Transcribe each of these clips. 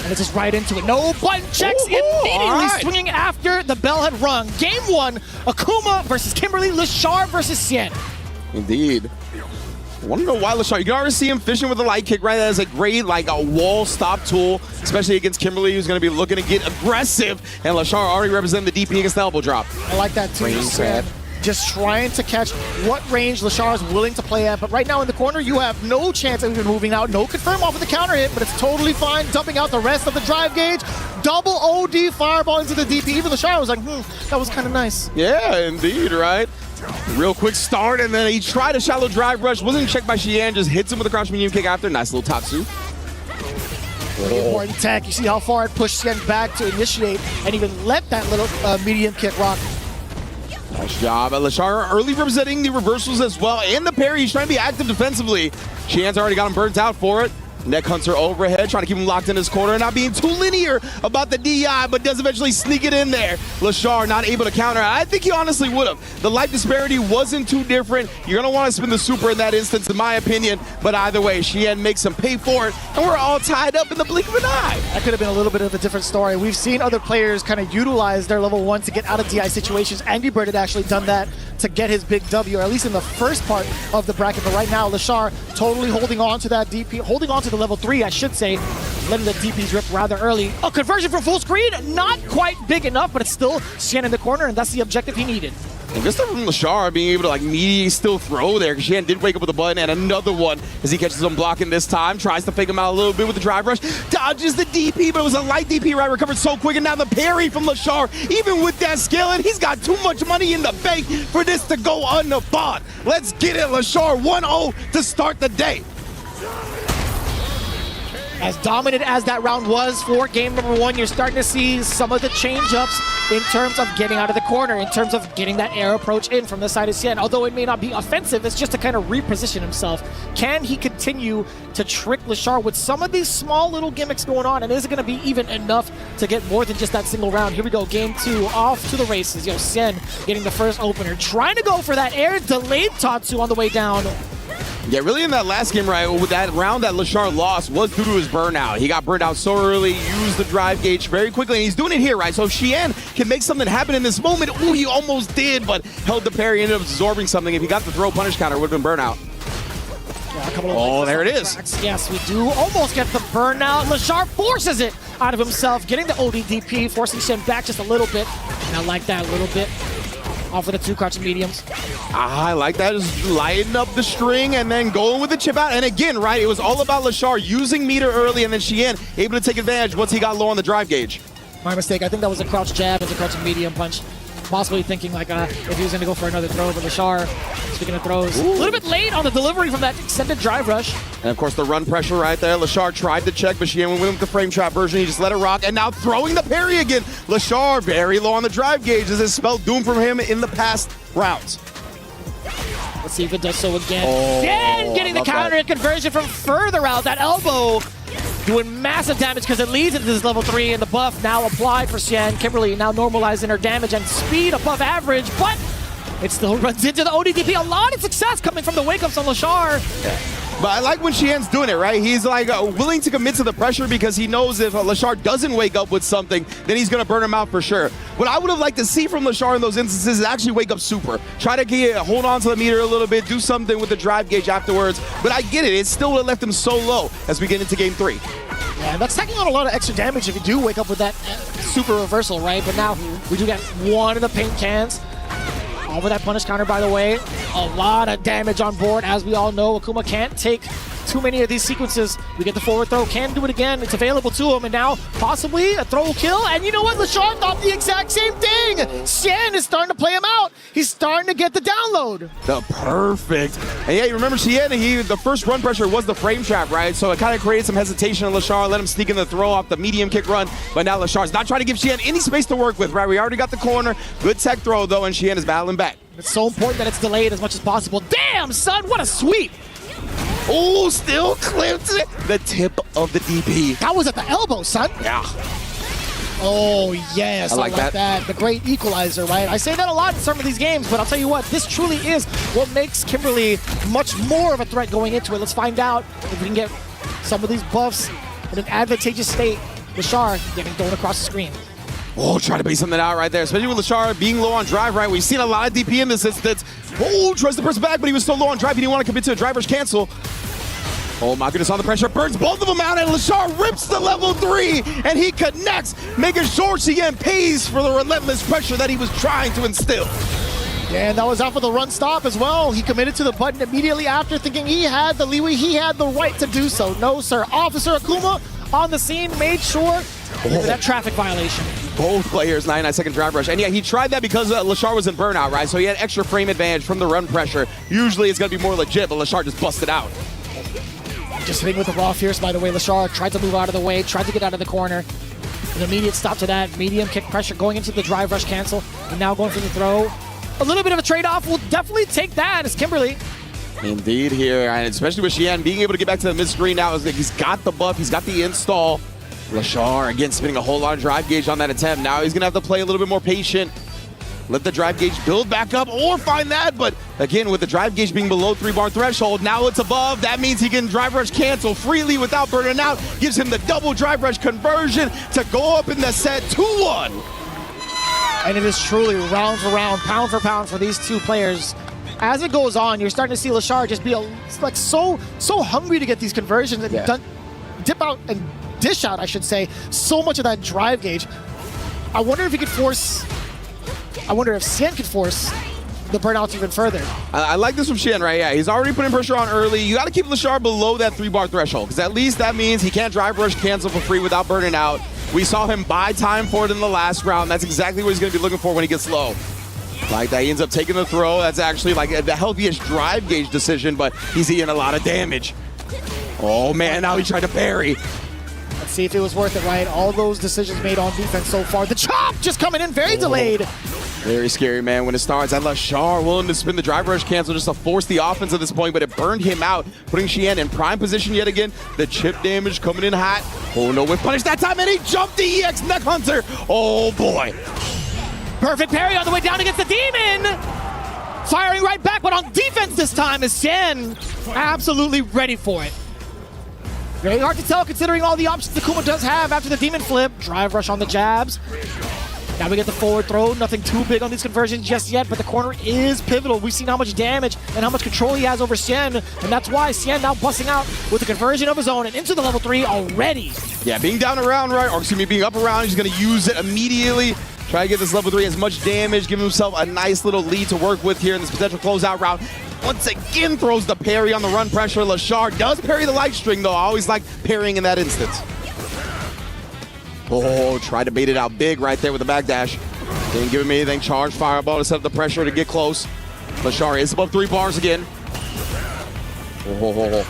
And it's just right into it. No button checks, immediately swinging after the bell had rung. Game 1, Akuma versus Kimberly, Leshar versus Xian. Indeed. I want to know why Leshar. You can already see him fishing with a light kick, right? That is a great, like, a wall stop tool, especially against Kimberly, who's going to be looking to get aggressive. And Leshar already representing the DP against the elbow drop. I like that too. Just trying to catch what range Leshar is willing to play at. But right now in the corner, you have no chance of even moving out. No confirm off of the counter hit, but it's totally fine. Dumping out the rest of the drive gauge. Double OD fireball into the DP. Even Leshar was like, that was kind of nice. Yeah, indeed, right? Real quick start, and then he tried a shallow drive rush. Wasn't checked by Xian, just hits him with a crouch medium kick after. Nice little Tatsu. Really important tech. You see how far it pushed Xian back to initiate and even let that little medium kick rock. Nice job. Leshar early representing the reversals as well, and the parry. He's trying to be active defensively. Xian's already got him burnt out for it. Neck hunter overhead, trying to keep him locked in his corner, not being too linear about the DI, but does eventually sneak it in there. Leshar not able to counter. I think he honestly would have. The life disparity wasn't too different. You're going to want to spin the super in that instance, in my opinion, but either way, Xian makes him pay for it, and we're all tied up in the blink of an eye. That could have been a little bit of a different story. We've seen other players kind of utilize their level 1 to get out of DI situations. Angry Bird had actually done that to get his big W, or at least in the first part of the bracket, but right now, Leshar totally holding on to that DP, holding on to the level 3, I should say, letting the DPs rip rather early. A conversion from full screen, not quite big enough, but it's still Xian in the corner, and that's the objective he needed. And just from Leshar being able to like immediately still throw there, because Xian did wake up with a button, and another one as he catches him blocking this time, tries to fake him out a little bit with the drive rush, dodges the DP, but it was a light DP, right? Recovered so quick, and now the parry from Leshar, even with that skill, and he's got too much money in the bank for this to go unfought. Let's get it, Leshar, 1-0 to start the day. As dominant as that round was for game number 1, you're starting to see some of the change-ups in terms of getting out of the corner, in terms of getting that air approach in from the side of Xian. Although it may not be offensive, it's just to kind of reposition himself. Can he continue to trick Leshar with some of these small little gimmicks going on? And is it going to be even enough to get more than just that single round? Here we go, game 2, off to the races. Xian getting the first opener, trying to go for that air delayed Tatsu on the way down. Yeah, really in that last game, right, with that round that Leshar lost was due to his burnout. He got burned out so early, used the drive gauge very quickly, and he's doing it here, right? So if Xian can make something happen in this moment, ooh, he almost did, but held the parry, ended up absorbing something. If he got the throw punish counter, it would have been burnout. Yeah, there it is. Yes, we do almost get the burnout. Leshar forces it out of himself, getting the ODDP, forcing Xian back just a little bit. And I like that a little bit. Off of the 2 crouching mediums. I like that, just lighting up the string and then going with the chip out. And again, right, it was all about Leshar using meter early and then Xian able to take advantage once he got low on the drive gauge. My mistake, I think that was a crouch jab as a crouching medium punch. Possibly thinking like if he was going to go for another throw, but Leshar, speaking of throws, a little bit late on the delivery from that extended drive rush. And of course the run pressure right there. Leshar tried to check, but Xian went with the frame trap version. He just let it rock, and now throwing the parry again. Leshar very low on the drive gauge as it spelled doom from him in the past rounds. Let's see if it does so again. Again, getting the counter and conversion from further out. That elbow doing massive damage because it leads into this level 3, and the buff now applied for Xian. Kimberly now normalizing her damage and speed above average, but it still runs into the ODDP. A lot of success coming from the wake-ups on Leshar. Yeah. But I like when Xian's doing it, right? He's like willing to commit to the pressure because he knows if Leshar doesn't wake up with something, then he's going to burn him out for sure. What I would have liked to see from Leshar in those instances is actually wake up super. Try to hold on to the meter a little bit, do something with the drive gauge afterwards. But I get it. It still would have left him so low as we get into game 3. Yeah, that's taking on a lot of extra damage if you do wake up with that super reversal, right? But now we do get one of the paint cans. Over that punish counter, by the way. A lot of damage on board. As we all know, Akuma can't take too many of these sequences. We get the forward throw, can do it again. It's available to him, and now possibly a throw kill. And you know what? Leshar thought the exact same thing. Xian is starting to play him out. He's starting to get the download. Perfect. And yeah, you remember Xian, the first run pressure was the frame trap, right? So it kind of created some hesitation on Leshar, let him sneak in the throw off the medium kick run. But now Leshar's not trying to give Xian any space to work with, right? We already got the corner. Good tech throw, though, and Xian is battling back. It's so important that it's delayed as much as possible. Damn, son, what a sweep. Oh, still clipped it. The tip of the DP. That was at the elbow, son. Yeah. Oh, yes. I like that. The great equalizer, right? I say that a lot in some of these games, but I'll tell you what, this truly is what makes Kimberly much more of a threat going into it. Let's find out if we can get some of these buffs in an advantageous state Leshar getting thrown across the screen. Oh, trying to bait something out right there, especially with Leshar being low on drive, right? We've seen a lot of DP in this instance. Oh, tries to press back, but he was so low on drive, he didn't want to commit to a driver's cancel. Oh my goodness, on the pressure, burns both of them out, and Leshar rips the level 3, and he connects, making sure Xian pays for the relentless pressure that he was trying to instill. And that was out for the run stop as well. He committed to the button immediately after, thinking he had the leeway, he had the right to do so. No, sir. Officer Akuma on the scene made sure that traffic violation. Both players, 99-second drive rush. And yeah, he tried that because Leshar was in burnout, right? So he had extra frame advantage from the run pressure. Usually it's going to be more legit, but Leshar just busted out. Just hitting with the raw fierce, by the way. Leshar tried to move out of the way, tried to get out of the corner. An immediate stop to that. Medium kick pressure going into the drive rush cancel. And now going for the throw. A little bit of a trade-off. We'll definitely take that as Kimberly. Indeed here, and especially with Xian being able to get back to the mid-screen now. He's got the buff, he's got the install. Leshar, again, spinning a whole lot of drive gauge on that attempt. Now he's going to have to play a little bit more patient. Let the drive gauge build back up or find that. But again, with the drive gauge being below 3-bar threshold, now it's above. That means he can drive rush cancel freely without burning out. Gives him the double drive rush conversion to go up in the set 2-1. And it is truly round for round, pound for pound for these two players. As it goes on, you're starting to see Leshar just be like so hungry to get these conversions and dip out and dish out, I should say, so much of that drive gauge. I wonder if he could force. I wonder if Xian could force the burnouts even further. I like this from Xian, right? Yeah, he's already putting pressure on early. You got to keep Leshar below that 3-bar threshold, because at least that means he can't drive rush cancel for free without burning out. We saw him buy time for it in the last round. That's exactly what he's going to be looking for when he gets low. Like that, he ends up taking the throw. That's actually like the healthiest drive gauge decision, but he's eating a lot of damage. Oh man, now he tried to parry. Let's see if it was worth it, right? All those decisions made on defense so far. The chop just coming in very delayed. Very scary, man, when it starts. And Leshar willing to spin the drive rush cancel just to force the offense at this point, but it burned him out, putting Xian in prime position yet again. The chip damage coming in hot. Oh no, with punish that time, and he jumped the EX Neck Hunter. Oh boy. Perfect parry on the way down against the Demon. Firing right back, but on defense this time is Xian absolutely ready for it. Very hard to tell considering all the options Akuma does have after the Demon flip. Drive rush on the jabs. Now we get the forward throw. Nothing too big on these conversions just yet, but the corner is pivotal. We've seen how much damage and how much control he has over Xian, and that's why Xian now busting out with a conversion of his own and into the level 3 already. Yeah, being down around, right, or excuse me, being up around, he's going to use it immediately. Try to get this level 3 as much damage, give himself a nice little lead to work with here in this potential closeout round. Once again, throws the parry on the run pressure. Leshar does parry the light string, though. I always like parrying in that instance. Oh, tried to bait it out big right there with the backdash. Didn't give him anything. Charge fireball to set up the pressure to get close. Leshar is above 3 bars again. Oh.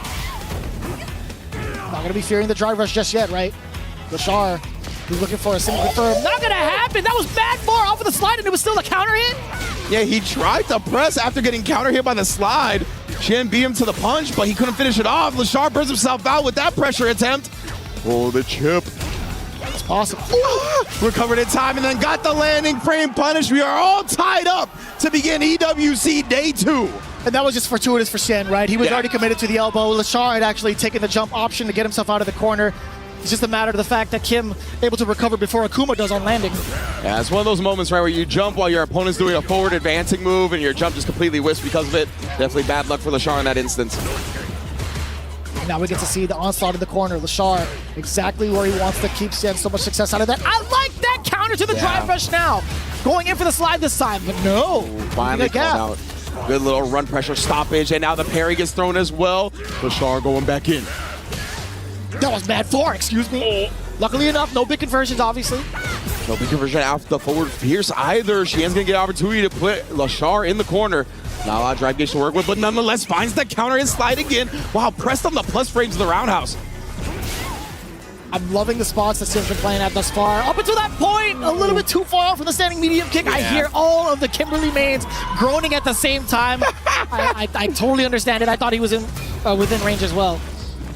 Not going to be fearing the drive rush just yet, right? Leshar, he's looking for a single confirm. Not going to happen. That was bad far off of the slide, and it was still a counter hit. Yeah, he tried to press after getting counter hit by the slide. Xian beat him to the punch, but he couldn't finish it off. Leshar burns himself out with that pressure attempt. Oh, the chip. It's possible. Recovered in time and then got the landing frame punish. We are all tied up to begin EWC Day 2. And that was just fortuitous for Xian, right? He was already committed to the elbow. Leshar had actually taken the jump option to get himself out of the corner. It's just a matter of the fact that Kim able to recover before Akuma does on landing. Yeah, it's one of those moments, right, where you jump while your opponent's doing a forward advancing move and your jump just completely whiffs because of it. Definitely bad luck for Leshar in that instance. Now we get to see the onslaught in the corner. Leshar exactly where he wants to keep Xian so much success out of that. I like that counter to the drive rush now. Going in for the slide this time, but no. Finally called out. Good little run pressure stoppage, and now the parry gets thrown as well. Leshar going back in. That was mad far, excuse me. Luckily enough, no big conversions, obviously. No big conversion out the forward fierce either. Xian's gonna get an opportunity to put Leshar in the corner. Not a lot of drive gauge to work with, but nonetheless finds the counter and slide again. Wow, pressed on the plus frames of the roundhouse. I'm loving the spots that Xian's been playing at thus far. Up until that point, a little bit too far off from the standing medium kick. I hear all of the Kimberly mains groaning at the same time. I totally understand it. I thought he was in within range as well.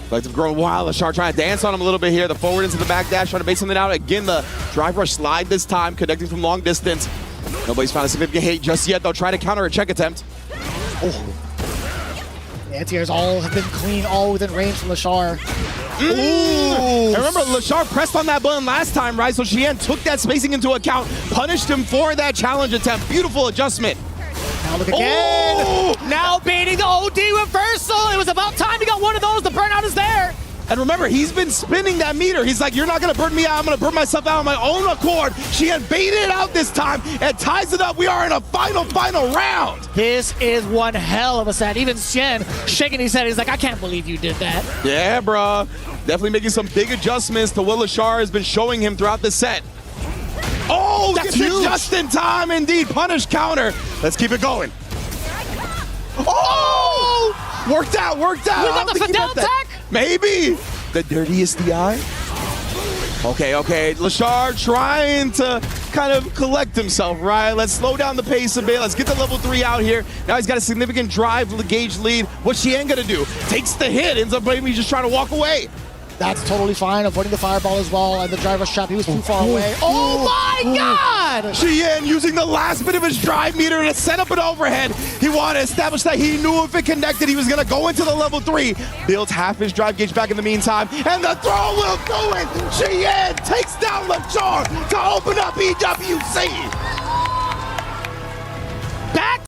Like to grow wild. Leshar trying to dance on him a little bit here. The forward into the back dash, trying to bait something out. Again, the drive rush slide this time, connecting from long distance. Nobody's found a significant hit just yet, though. Trying to counter a check attempt. The anti-airs all have been clean, all within range from Leshar. I remember remember, Leshar pressed on that button last time, right? So Xian took that spacing into account, punished him for that challenge attempt. Beautiful adjustment. Now look again. Oh! Now baiting the OD reversal. It was about time he got one of those. The burnout is there. And remember, he's been spinning that meter. He's like, you're not going to burn me out. I'm going to burn myself out on my own accord. Xian baited it out this time and ties it up. We are in a final round. This is one hell of a set. Even Xian shaking his head. He's like, I can't believe you did that. Yeah, bruh. Definitely making some big adjustments to what Leshar has been showing him throughout the set. Oh, that's gets it huge. just in time, indeed. Punish counter. Let's keep it going. Oh! Worked out. We got the Fidel attack? Maybe. The dirtiest DI. Okay. Leshar trying to kind of collect himself, right? Let's slow down the pace a bit. Let's get the level 3 out here. Now he's got a significant drive gauge lead. What's Xian gonna do? Takes the hit, ends up maybe just trying to walk away. That's totally fine. Avoiding the fireball as well. And the driver's trap, he was too far away. Oh my God! Xian using the last bit of his drive meter to set up an overhead. He wanted to establish that he knew if it connected, he was going to go into the level 3. Builds half his drive gauge back in the meantime. And the throw will go in. Xian takes down Leshar to open up EWC.